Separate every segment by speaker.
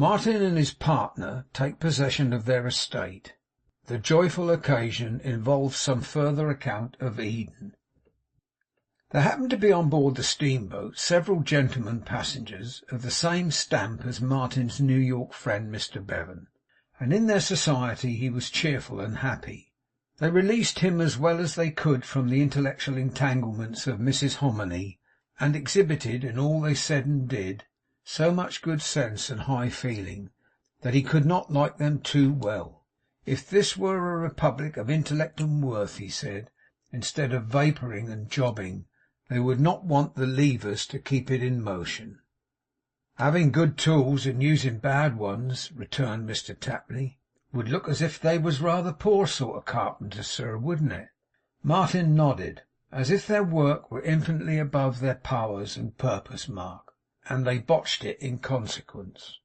Speaker 1: Martin and his partner take possession of their estate. The joyful occasion involves some further account of Eden. There happened to be on board the steamboat several gentlemen passengers of the same stamp as Martin's New York friend Mr. Bevan, and in their society he was cheerful and happy. They released him as well as they could from the intellectual entanglements of Mrs. Hominy, and exhibited, in all they said and did, so much good sense and high feeling, that he could not like them too well. If this were a republic of intellect and worth, he said, instead of vapouring and jobbing, they would not want the levers to keep it in motion. Having good tools and using bad ones, returned Mr. Tapley, would look as if they was rather poor sort of carpenters, sir, wouldn't it? Martin nodded, as if their work were infinitely above their powers and purpose, Mark, and they botched it in consequence.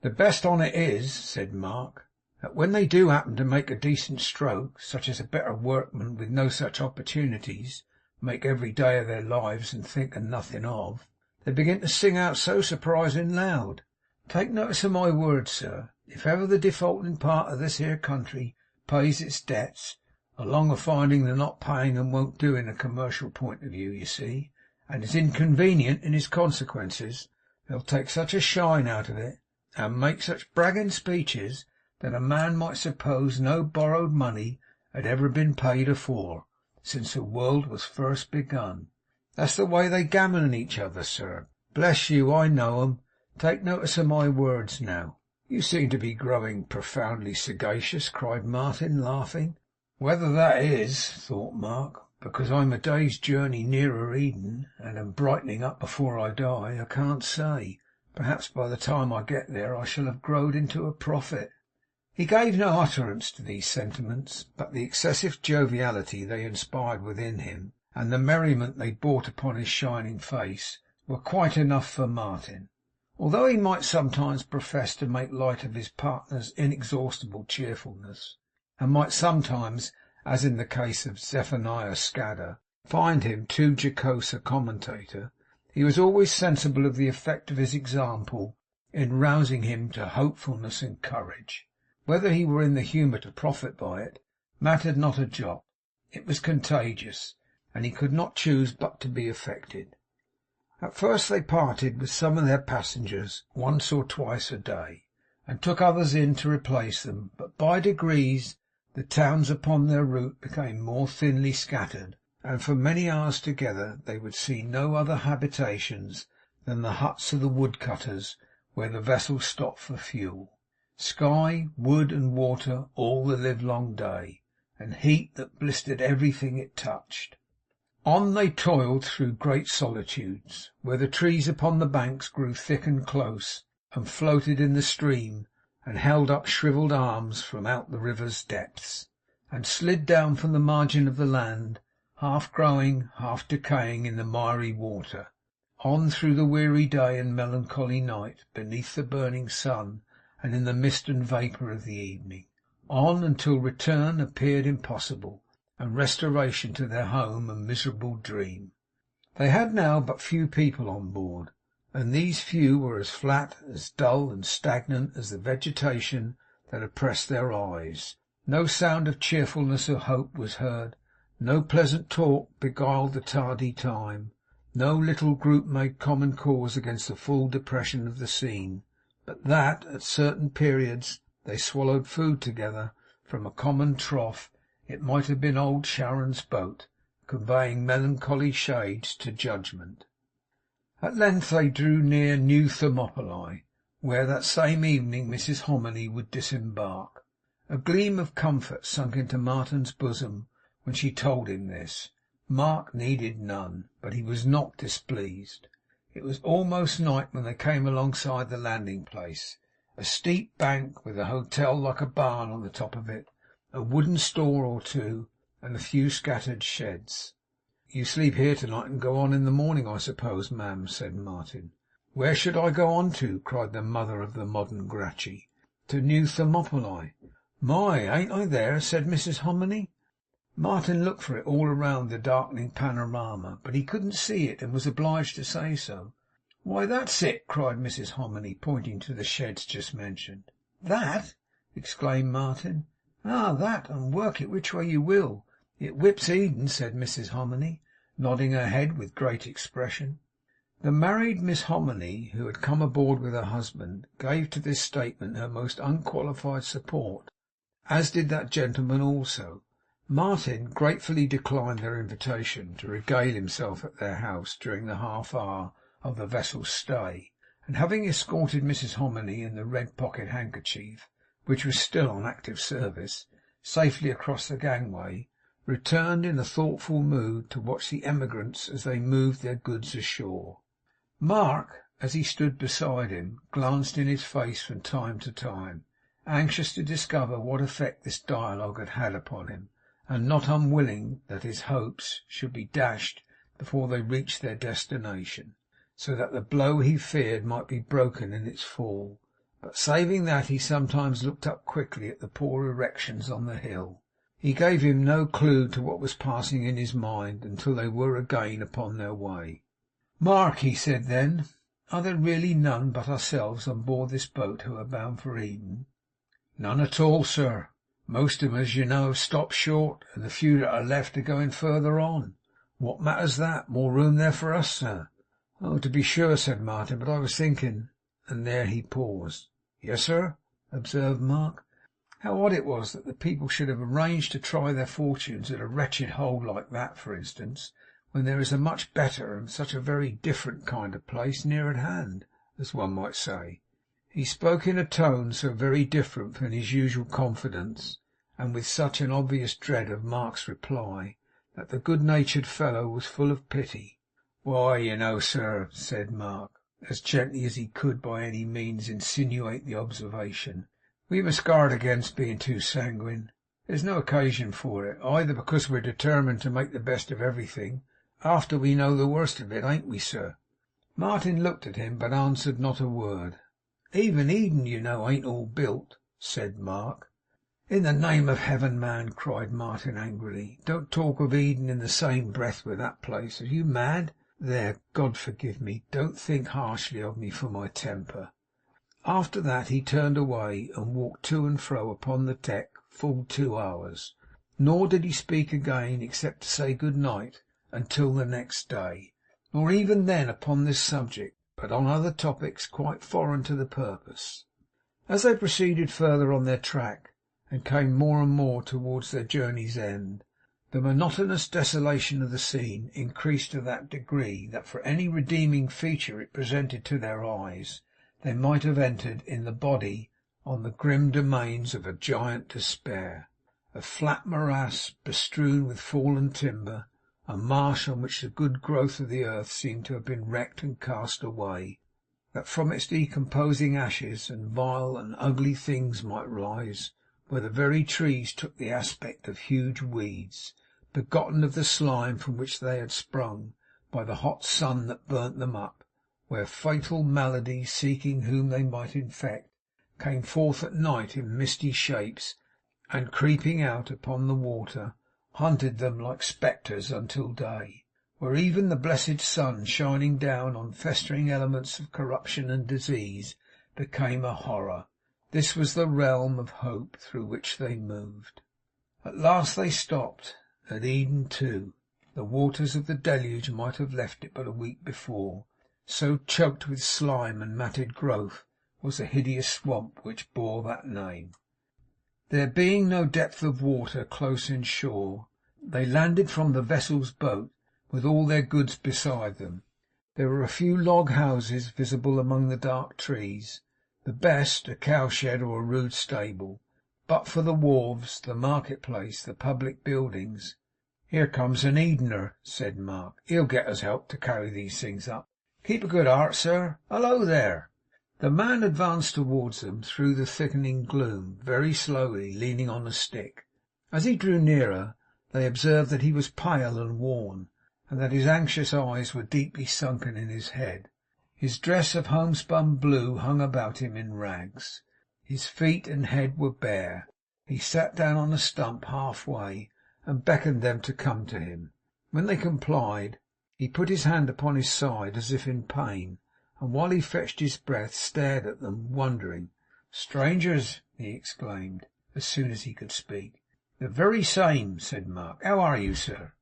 Speaker 1: The best on it is, said Mark, that when they do happen to make a decent stroke, such as a better workman with no such opportunities make every day of their lives and think of nothing of, they begin to sing out so surprising loud. Take notice of my words, sir. If ever the defaulting part of this here country pays its debts, along of finding they're not paying and won't do in a commercial point of view, you see, and is inconvenient in its consequences, they'll take such a shine out of it, and make such bragging speeches, that a man might suppose no borrowed money had ever been paid afore, since the world was first begun. That's the way they gammon each other, sir. Bless you, I know 'em. Take notice of my words now. You seem to be growing profoundly sagacious, cried Martin, laughing. Whether that is, thought Mark, because I'm a day's journey nearer Eden, and am brightening up before I die, I can't say. Perhaps by the time I get there I shall have growed into a prophet. He gave no utterance to these sentiments, but the excessive joviality they inspired within him, and the merriment they brought upon his shining face, were quite enough for Martin. Although he might sometimes profess to make light of his partner's inexhaustible cheerfulness, and might sometimes, as in the case of Zephaniah Scadder, find him too jocose a commentator, he was always sensible of the effect of his example in rousing him to hopefulness and courage. Whether he were in the humour to profit by it mattered not a jot. It was contagious, and he could not choose but to be affected. At first they parted with some of their passengers once or twice a day, and took others in to replace them, but by degrees the towns upon their route became more thinly scattered, and for many hours together they would see no other habitations than the huts of the woodcutters where the vessels stopped for fuel. Sky, wood, and water all the livelong day, and heat that blistered everything it touched. On they toiled through great solitudes, where the trees upon the banks grew thick and close, and floated in the stream, and held up shrivelled arms from out the river's depths, and slid down from the margin of the land, half growing, half decaying in the miry water. On through the weary day and melancholy night, beneath the burning sun, and in the mist and vapour of the evening. On until return appeared impossible, and restoration to their home a miserable dream. They had now but few people on board, and these few were as flat, as dull, and stagnant as the vegetation that oppressed their eyes. No sound of cheerfulness or hope was heard. No pleasant talk beguiled the tardy time. No little group made common cause against the full depression of the scene, but that, at certain periods, they swallowed food together from a common trough. It might have been old Sharon's boat, conveying melancholy shades to judgment. At length they drew near New Thermopylae, where that same evening Mrs. Hominy would disembark. A gleam of comfort sunk into Martin's bosom when she told him this. Mark needed none, but he was not displeased. It was almost night when they came alongside the landing place, a steep bank with a hotel like a barn on the top of it, a wooden store or two, and a few scattered sheds. You sleep here tonight and go on in the morning, I suppose, ma'am, said Martin. Where should I go on to? Cried the mother of the modern Gracchi. To New Thermopylae. My, ain't I there? Said Mrs. Hominy. Martin looked for it all around the darkening panorama, but he couldn't see it, and was obliged to say so. 'Why, that's it!' cried Mrs Hominy, pointing to the sheds just mentioned. 'That!' exclaimed Martin. 'Ah! That, and work it which way you will. It whips Eden,' said Mrs Hominy, nodding her head with great expression. The married Miss Hominy, who had come aboard with her husband, gave to this statement her most unqualified support, as did that gentleman also. Martin gratefully declined their invitation to regale himself at their house during the half hour of the vessel's stay, and having escorted Mrs Hominy in the red pocket handkerchief, which was still on active service, safely across the gangway, returned in a thoughtful mood to watch the emigrants as they moved their goods ashore. Mark, as he stood beside him, glanced in his face from time to time, anxious to discover what effect this dialogue had had upon him, and not unwilling that his hopes should be dashed before they reached their destination, so that the blow he feared might be broken in its fall. But saving that he sometimes looked up quickly at the poor erections on the hill, he gave him no clue to what was passing in his mind until they were again upon their way. 'Mark,' he said then, 'are there really none but ourselves on board this boat who are bound for Eden?' 'None at all, sir. Most of 'em, as you know, have stopped short, and the few that are left are going further on.' 'What matters that? More room there for us, sir.' 'Oh, to be sure,' said Martin. 'But I was thinking ' and there he paused. 'Yes, sir,' observed Mark. How odd it was that the people should have arranged to try their fortunes at a wretched hole like that, for instance, when there is a much better and such a very different kind of place near at hand, as one might say. He spoke in a tone so very different from his usual confidence, and with such an obvious dread of Mark's reply, that the good-natured fellow was full of pity. 'Why, you know, sir,' said Mark, as gently as he could by any means insinuate the observation, 'we must guard against being too sanguine. There's no occasion for it, either because we're determined to make the best of everything, after we know the worst of it, ain't we, sir?' Martin looked at him, but answered not a word. 'Even Eden, you know, ain't all built,' said Mark. 'In the name of Heaven, man,' cried Martin angrily, 'don't talk of Eden in the same breath with that place. Are you mad? There, God forgive me, don't think harshly of me for my temper.' After that he turned away, and walked to and fro upon the deck full 2 hours. Nor did he speak again, except to say good night until the next day, nor even then upon this subject, but on other topics quite foreign to the purpose. As they proceeded further on their track, and came more and more towards their journey's end, the monotonous desolation of the scene increased to that degree that for any redeeming feature it presented to their eyes, they might have entered in the body on the grim domains of a giant despair. A flat morass bestrewn with fallen timber, a marsh on which the good growth of the earth seemed to have been wrecked and cast away, that from its decomposing ashes and vile and ugly things might rise, where the very trees took the aspect of huge weeds, begotten of the slime from which they had sprung by the hot sun that burnt them up, where fatal malady, seeking whom they might infect, came forth at night in misty shapes, and creeping out upon the water, hunted them like spectres until day, where even the blessed sun shining down on festering elements of corruption and disease became a horror. This was the realm of hope through which they moved. At last they stopped at Eden too. The waters of the deluge might have left it but a week before, so choked with slime and matted growth was the hideous swamp which bore that name. There being no depth of water close in shore, they landed from the vessel's boat with all their goods beside them. There were a few log houses visible among the dark trees, the best a cowshed or a rude stable. But for the wharves, the marketplace, the public buildings. 'Here comes an Edener,' said Mark. 'He'll get us help to carry these things up. Keep a good heart, sir. Hallo there!' The man advanced towards them through the thickening gloom, very slowly, leaning on a stick. As he drew nearer, they observed that he was pale and worn, and that his anxious eyes were deeply sunken in his head. His dress of homespun blue hung about him in rags. His feet and head were bare. He sat down on a stump half-way, and beckoned them to come to him. When they complied, he put his hand upon his side as if in pain, and while he fetched his breath, stared at them, wondering. "Strangers!" he exclaimed, as soon as he could speak. "The very same," said Mark. "How are you, sir?"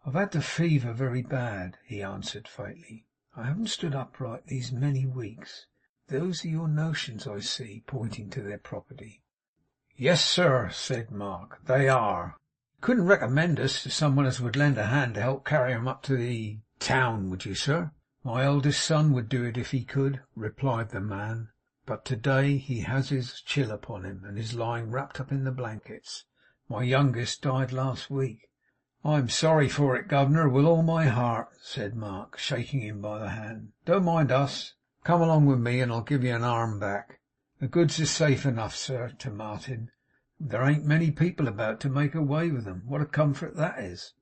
Speaker 1: "I've had the fever very bad," he answered faintly. "I haven't stood upright these many weeks. Those are your notions, I see," pointing to their property. "Yes, sir," said Mark, "they are. You couldn't recommend us to someone as would lend a hand to help carry 'em up to the town, would you, sir?" "My eldest son would do it if he could," replied the man. "But to-day he has his chill upon him, and is lying wrapped up in the blankets. My youngest died last week." "I'm sorry for it, governor, with all my heart," said Mark, shaking him by the hand. "Don't mind us. Come along with me, and I'll give you an arm back. The goods is safe enough, sir," to Martin. "There ain't many people about to make away with 'em. What a comfort that is!"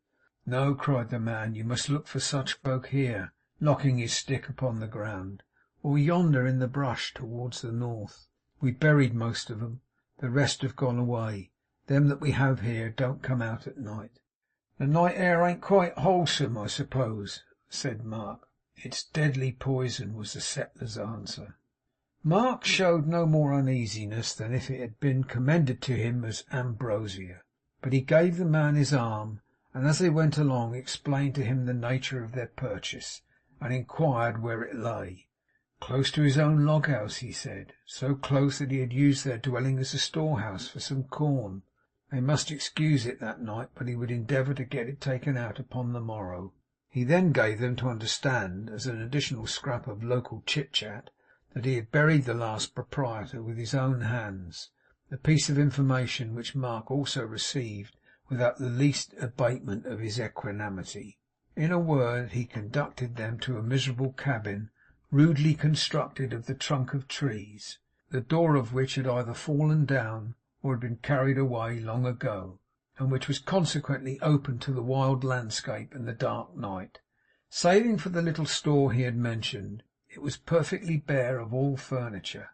Speaker 1: "No," cried the man. "You must look for such folk here," knocking his stick upon the ground, "or yonder in the brush towards the north. We buried most of 'em. The rest have gone away. Them that we have here don't come out at night." "The night air ain't quite wholesome, I suppose?" said Mark. "It's deadly poison," was the settler's answer. Mark showed no more uneasiness than if it had been commended to him as ambrosia, but he gave the man his arm, and as they went along explained to him the nature of their purchase, and inquired where it lay. Close to his own log house, he said, so close that he had used their dwelling as a storehouse for some corn. They must excuse it that night, but he would endeavour to get it taken out upon the morrow. He then gave them to understand, as an additional scrap of local chit-chat, that he had buried the last proprietor with his own hands, a piece of information which Mark also received without the least abatement of his equanimity. In a word, he conducted them to a miserable cabin, rudely constructed of the trunk of trees, the door of which had either fallen down or had been carried away long ago, and which was consequently open to the wild landscape and the dark night. Saving for the little store he had mentioned, it was perfectly bare of all furniture.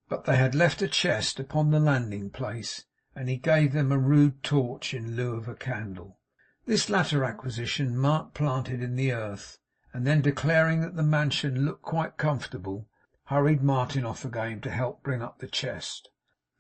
Speaker 1: But they had left a chest upon the landing place, and he gave them a rude torch in lieu of a candle. This latter acquisition Mark planted in the earth, and then declaring that the mansion looked quite comfortable, hurried Martin off again to help bring up the chest.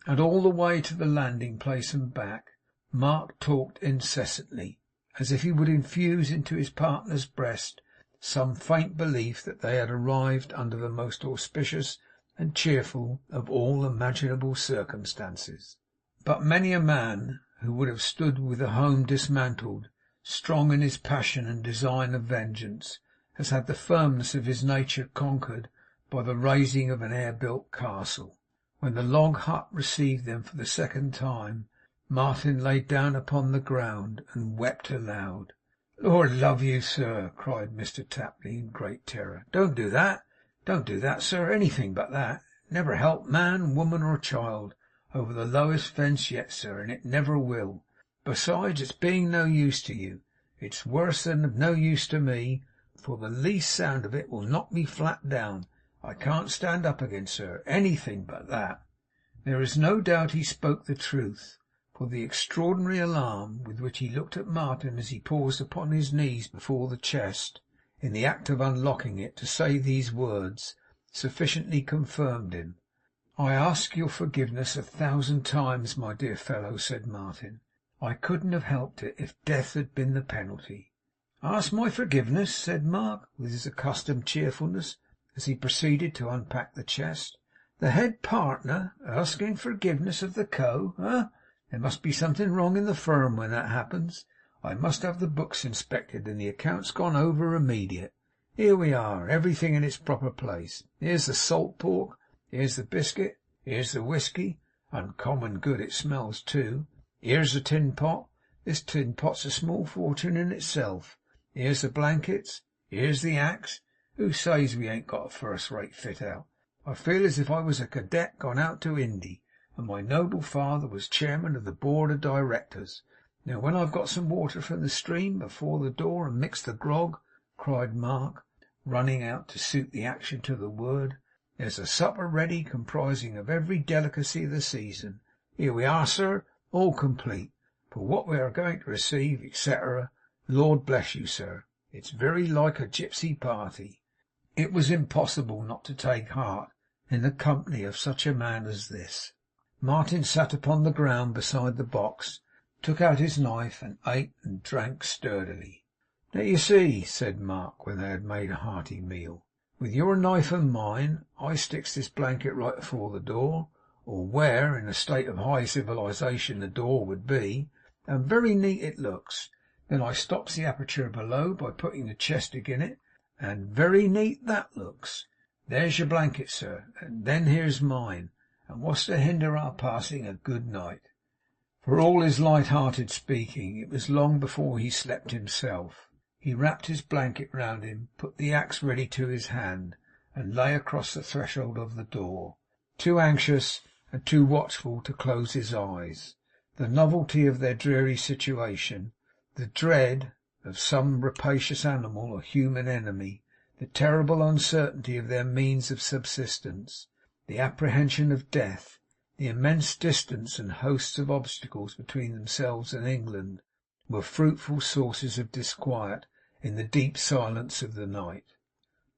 Speaker 1: And all the way to the landing place and back, Mark talked incessantly, as if he would infuse into his partner's breast some faint belief that they had arrived under the most auspicious and cheerful of all imaginable circumstances. But many a man who would have stood with a home dismantled, strong in his passion and design of vengeance, has had the firmness of his nature conquered by the razing of an air-built castle. When the log hut received them for the second time, Martin lay down upon the ground and wept aloud. "Lord love you, sir," cried Mr Tapley in great terror. "Don't do that. Don't do that, sir. Anything but that. Never helped man, woman, or child over the lowest fence yet, sir, and it never will. Besides, it's being no use to you. It's worse than of no use to me, for the least sound of it will knock me flat down. I can't stand up again, sir. Anything but that." There is no doubt he spoke the truth, for the extraordinary alarm with which he looked at Martin as he paused upon his knees before the chest, in the act of unlocking it, to say these words, sufficiently confirmed him. "I ask your forgiveness 1,000 times, my dear fellow," said Martin. "I couldn't have helped it if death had been the penalty." "Ask my forgiveness!" said Mark, with his accustomed cheerfulness, as he proceeded to unpack the chest. "The head partner asking forgiveness of the co., eh? There must be something wrong in the firm when that happens. I must have the books inspected and the accounts gone over immediate. Here we are, everything in its proper place. Here's the salt pork, here's the biscuit, here's the whiskey. Uncommon good it smells too. Here's the tin pot. This tin pot's a small fortune in itself. Here's the blankets. Here's the axe. Who says we ain't got a first-rate fit-out? I feel as if I was a cadet gone out to Indy, and my noble father was chairman of the board of directors. Now, when I've got some water from the stream before the door and mixed the grog," cried Mark, running out to suit the action to the word, "there's a supper ready, comprising of every delicacy of the season. Here we are, sir, all complete, for what we are going to receive, etc. Lord bless you, sir, it's very like a gipsy party." It was impossible not to take heart in the company of such a man as this. Martin sat upon the ground beside the box, took out his knife, and ate and drank sturdily. "Now you see," said Mark, when they had made a hearty meal, "with your knife and mine, I sticks this blanket right afore the door, or where, in a state of high civilization, the door would be, and very neat it looks. Then I stops the aperture below by putting the chest agin it, and very neat that looks. There's your blanket, sir, and then here's mine, and what's to hinder our passing a good night?" For all his light-hearted speaking, it was long before he slept himself. He wrapped his blanket round him, put the axe ready to his hand, and lay across the threshold of the door, too anxious and too watchful to close his eyes. The novelty of their dreary situation, the dread of some rapacious animal or human enemy, the terrible uncertainty of their means of subsistence, the apprehension of death, the immense distance and hosts of obstacles between themselves and England, were fruitful sources of disquiet in the deep silence of the night.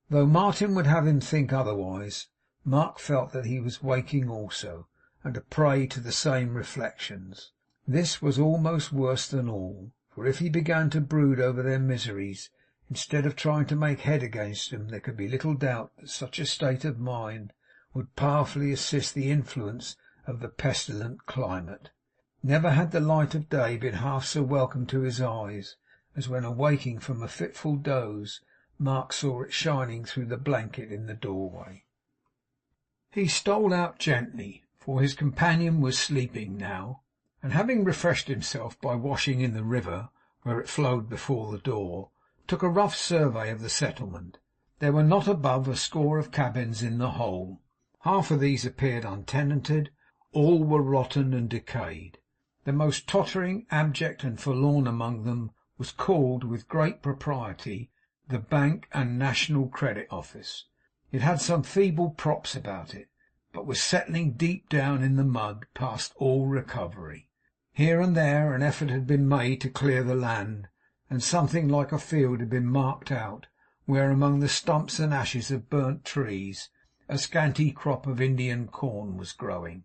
Speaker 1: Though Martin would have him think otherwise, Mark felt that he was waking also, and a prey to the same reflections. This was almost worse than all, for if he began to brood over their miseries, instead of trying to make head against them, there could be little doubt that such a state of mind would powerfully assist the influence of the pestilent climate. Never had the light of day been half so welcome to his eyes as when, awaking from a fitful doze, Mark saw it shining through the blanket in the doorway. He stole out gently, for his companion was sleeping now, and having refreshed himself by washing in the river where it flowed before the door, took a rough survey of the settlement. There were not above a score of cabins in the whole. Half of these appeared untenanted, all were rotten and decayed. The most tottering, abject, and forlorn among them was called, with great propriety, the Bank and National Credit Office. It had some feeble props about it, but was settling deep down in the mud, past all recovery. Here and there an effort had been made to clear the land, and something like a field had been marked out, where, among the stumps and ashes of burnt trees, a scanty crop of Indian corn was growing.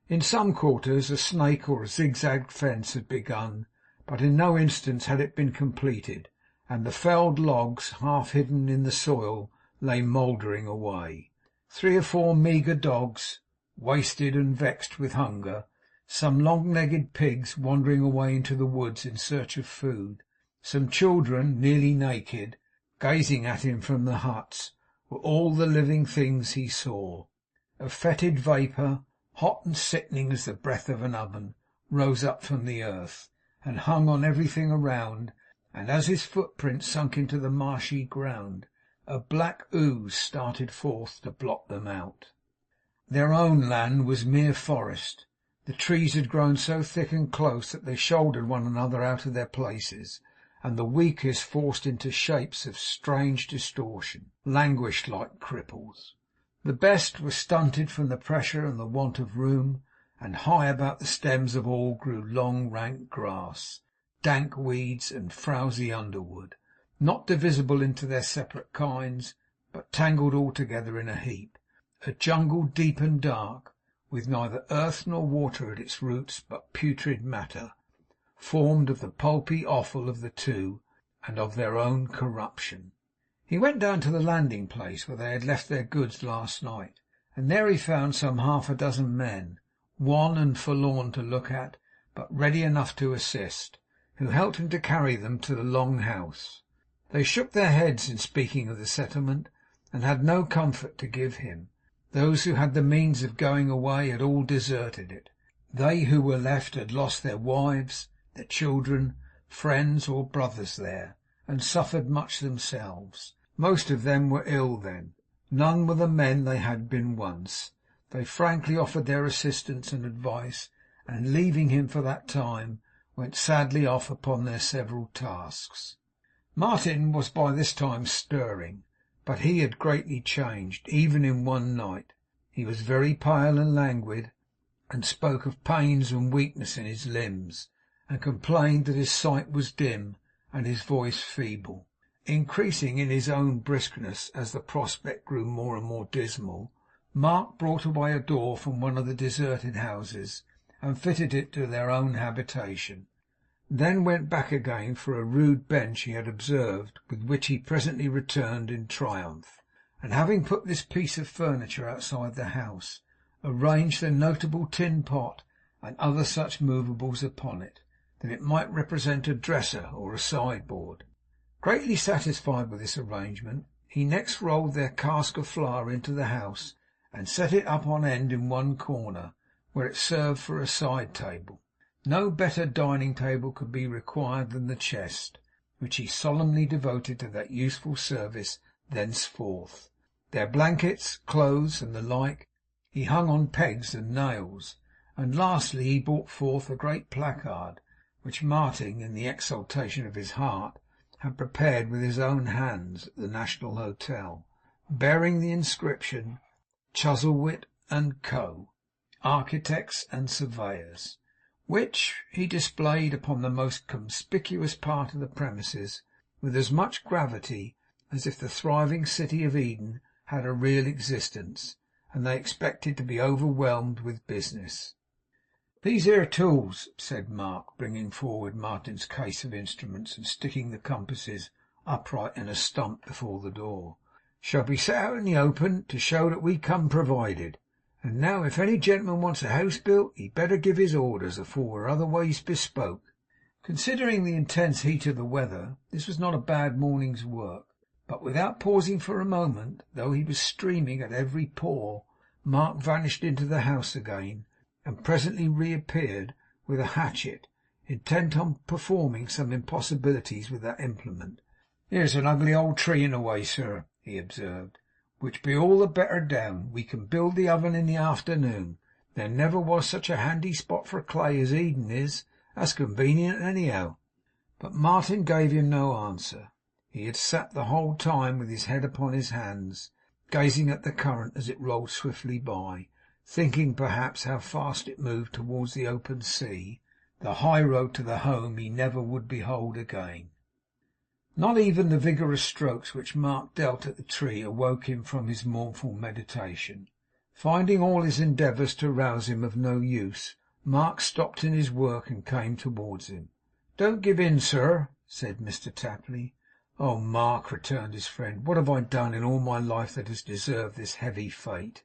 Speaker 1: In some quarters a snake or a zigzag fence had begun, but in no instance had it been completed, and the felled logs, half hidden in the soil, lay mouldering away. 3 or 4 meagre dogs, wasted and vexed with hunger, some long-legged pigs wandering away into the woods in search of food, some children, nearly naked, gazing at him from the huts, were all the living things he saw. A fetid vapour, hot and sickening as the breath of an oven, rose up from the earth, and hung on everything around, and as his footprints sunk into the marshy ground, a black ooze started forth to blot them out. Their own land was mere forest. The trees had grown so thick and close that they shouldered one another out of their places, and the weakest, forced into shapes of strange distortion, languished like cripples. The best were stunted from the pressure and the want of room, and high about the stems of all grew long rank grass, dank weeds, and frowsy underwood, not divisible into their separate kinds, but tangled all together in a heap, a jungle deep and dark, with neither earth nor water at its roots, but putrid matter, formed of the pulpy offal of the two, and of their own corruption. He went down to the landing place where they had left their goods last night, and there he found some 6 men, wan and forlorn to look at, but ready enough to assist, who helped him to carry them to the long house. They shook their heads in speaking of the settlement, and had no comfort to give him. Those who had the means of going away had all deserted it. They who were left had lost their wives, their children, friends, or brothers there, and suffered much themselves. Most of them were ill then. None were the men they had been once. They frankly offered their assistance and advice, and leaving him for that time, went sadly off upon their several tasks. Martin was by this time stirring, but he had greatly changed, even in one night. He was very pale and languid, and spoke of pains and weakness in his limbs, and complained that his sight was dim and his voice feeble. Increasing in his own briskness as the prospect grew more and more dismal, Mark brought away a door from one of the deserted houses, and fitted it to their own habitation; then went back again for a rude bench he had observed, with which he presently returned in triumph, and having put this piece of furniture outside the house, arranged the notable tin pot and other such movables upon it, that it might represent a dresser or a sideboard. Greatly satisfied with this arrangement, he next rolled their cask of flour into the house, and set it up on end in one corner, where it served for a side table. No better dining table could be required than the chest, which he solemnly devoted to that useful service thenceforth. Their blankets, clothes, and the like, he hung on pegs and nails; and lastly he brought forth a great placard, which Martin, in the exultation of his heart, had prepared with his own hands at the National Hotel, bearing the inscription, Chuzzlewit and Co., Architects and Surveyors, which he displayed upon the most conspicuous part of the premises with as much gravity as if the thriving city of Eden had a real existence, and they expected to be overwhelmed with business. 'These here tools,' said Mark, bringing forward Martin's case of instruments, and sticking the compasses upright in a stump before the door, 'shall be set out in the open, to show that we come provided. And now, if any gentleman wants a house built, he'd better give his orders, afore we're otherways bespoke.' Considering the intense heat of the weather, this was not a bad morning's work; but without pausing for a moment, though he was streaming at every pore, Mark vanished into the house again, and presently reappeared with a hatchet, intent on performing some impossibilities with that implement. 'Here's an ugly old tree in the way, sir,' he observed, 'which be all the better down. We can build the oven in the afternoon. There never was such a handy spot for clay as Eden is. That's convenient anyhow.' But Martin gave him no answer. He had sat the whole time with his head upon his hands, gazing at the current as it rolled swiftly by, thinking perhaps how fast it moved towards the open sea, the high road to the home he never would behold again. Not even the vigorous strokes which Mark dealt at the tree awoke him from his mournful meditation. Finding all his endeavours to rouse him of no use, Mark stopped in his work and came towards him. 'Don't give in, sir,' said Mr Tapley. 'Oh, Mark,' returned his friend, 'what have I done in all my life that has deserved this heavy fate?'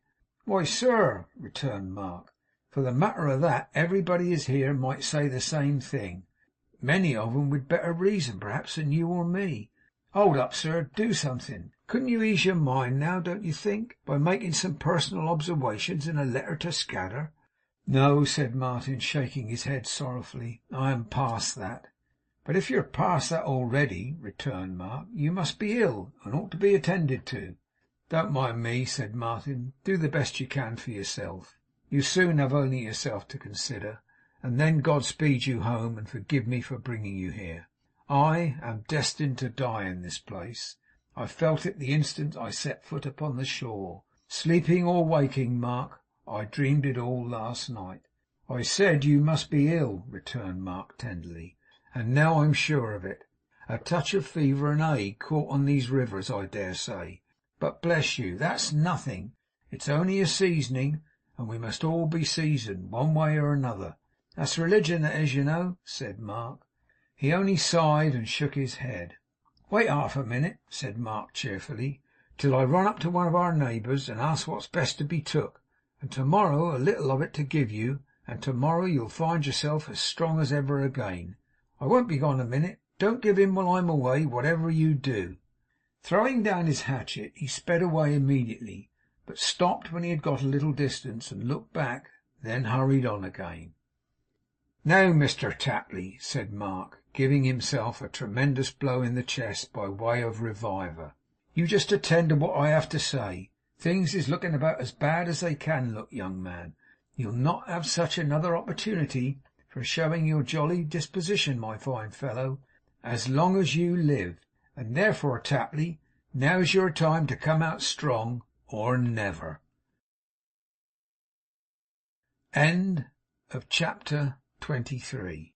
Speaker 1: 'Why, sir,' returned Mark, 'for the matter of that, everybody as here might say the same thing. Many of 'em with better reason, perhaps, than you or me. Hold up, sir. Do something. Couldn't you ease your mind now, don't you think, by making some personal obserwations in a letter to Scadder?' 'No,' said Martin, shaking his head sorrowfully. 'I am past that.' 'But if you're past that already,' returned Mark, 'you must be ill, and ought to be attended to.' 'Don't mind me,' said Martin. 'Do the best you can for yourself. You soon have only yourself to consider, and then God speed you home, and forgive me for bringing you here. I am destined to die in this place. I felt it the instant I set foot upon the shore. Sleeping or waking, Mark, I dreamed it all last night.' 'I said you must be ill,' returned Mark tenderly, 'and now I'm sure of it. A touch of fever and ague caught on these rivers, I dare say. But bless you, that's nothing. It's only a seasoning, and we must all be seasoned, one way or another. That's religion, that is, you know,' said Mark. He only sighed and shook his head. 'Wait half a minute,' said Mark cheerfully, 'till I run up to one of our neighbours and ask what's best to be took, and to-morrow a little of it to give you, and to-morrow you'll find yourself as strong as ever again. I won't be gone a minute. Don't give in while I'm away, whatever you do.' Throwing down his hatchet, he sped away immediately, but stopped when he had got a little distance, and looked back, then hurried on again. 'Now, Mr Tapley,' said Mark, giving himself a tremendous blow in the chest by way of reviver, 'you just attend to what I have to say. Things is looking about as bad as they can look, young man. You'll not have such another opportunity for showing your jolly disposition, my fine fellow, as long as you live. And therefore, Tapley, now's your time to come out strong, or never.' End of chapter 23.